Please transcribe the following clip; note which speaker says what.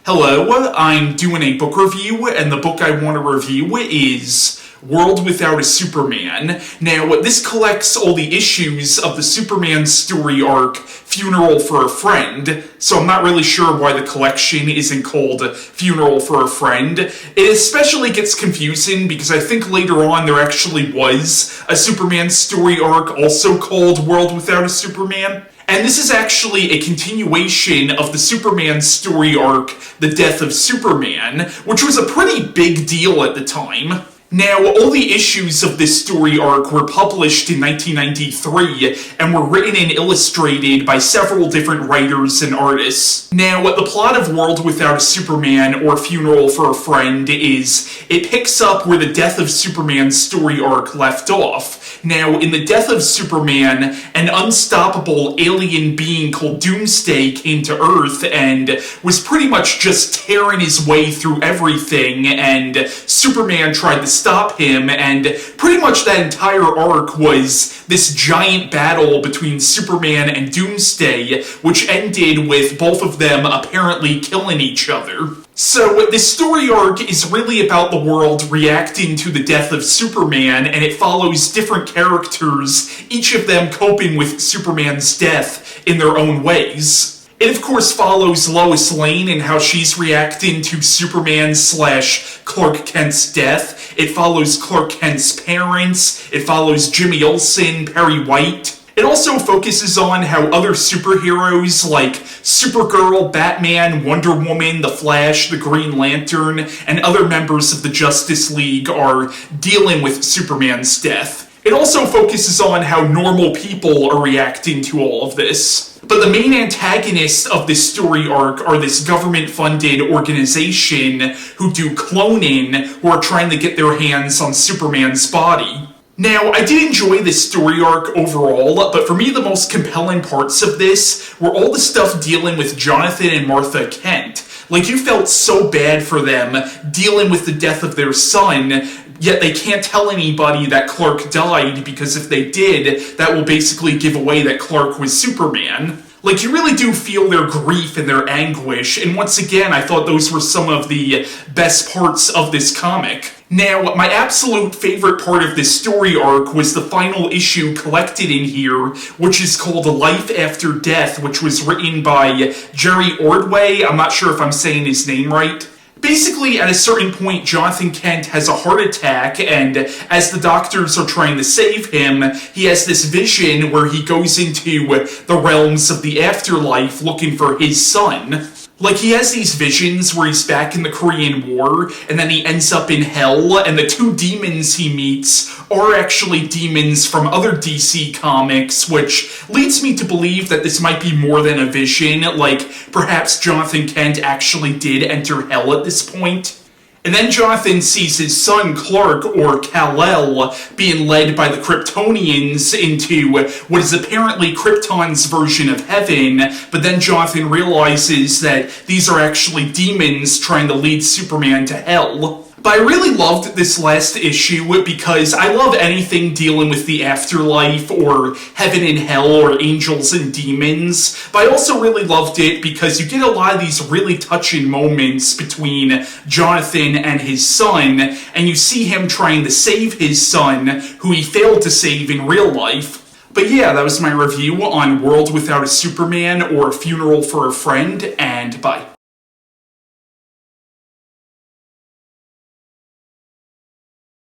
Speaker 1: Hello, I'm doing a book review, and the book I want to review is World Without a Superman. Now, this collects all the issues of the Superman story arc, Funeral for a Friend, so I'm not really sure why the collection isn't called Funeral for a Friend. It especially gets confusing because I think later on there actually was a Superman story arc also called World Without a Superman. And this is actually a continuation of the Superman story arc, The Death of Superman, which was a pretty big deal at the time. Now, all the issues of this story arc were published in 1993 and were written and illustrated by several different writers and artists. Now, the plot of World Without a Superman, or Funeral for a Friend, is it picks up where the Death of Superman story arc left off. Now, in the Death of Superman, an unstoppable alien being called Doomsday came to Earth and was pretty much just tearing his way through everything, and Superman tried to stop him, and pretty much that entire arc was this giant battle between Superman and Doomsday, which ended with both of them apparently killing each other. So, this story arc is really about the world reacting to the death of Superman, and it follows different characters, each of them coping with Superman's death in their own ways. It, of course, follows Lois Lane and how she's reacting to Superman/Clark Kent's death. It follows Clark Kent's parents. It follows Jimmy Olsen, Perry White. It also focuses on how other superheroes like Supergirl, Batman, Wonder Woman, The Flash, the Green Lantern, and other members of the Justice League are dealing with Superman's death. It also focuses on how normal people are reacting to all of this. But the main antagonists of this story arc are this government-funded organization who do cloning, who are trying to get their hands on Superman's body. Now, I did enjoy this story arc overall, but for me the most compelling parts of this were all the stuff dealing with Jonathan and Martha Kent. Like, you felt so bad for them dealing with the death of their son, yet they can't tell anybody that Clark died, because if they did, that will basically give away that Clark was Superman. Like, you really do feel their grief and their anguish, and once again, I thought those were some of the best parts of this comic. Now, my absolute favorite part of this story arc was the final issue collected in here, which is called Life After Death, which was written by Jerry Ordway. I'm not sure if I'm saying his name right. Basically, at a certain point, Jonathan Kent has a heart attack, and as the doctors are trying to save him, he has this vision where he goes into the realms of the afterlife looking for his son. Like, he has these visions where he's back in the Korean War, and then he ends up in hell, and the two demons he meets are actually demons from other DC comics, which leads me to believe that this might be more than a vision, like, perhaps Jonathan Kent actually did enter hell at this point. And then Jonathan sees his son, Clark, or Kal-El, being led by the Kryptonians into what is apparently Krypton's version of heaven, but then Jonathan realizes that these are actually demons trying to lead Superman to hell. But I really loved this last issue because I love anything dealing with the afterlife or heaven and hell or angels and demons. But I also really loved it because you get a lot of these really touching moments between Jonathan and his son, and you see him trying to save his son, who he failed to save in real life. But yeah, that was my review on World Without a Superman or Funeral for a Friend, and bye.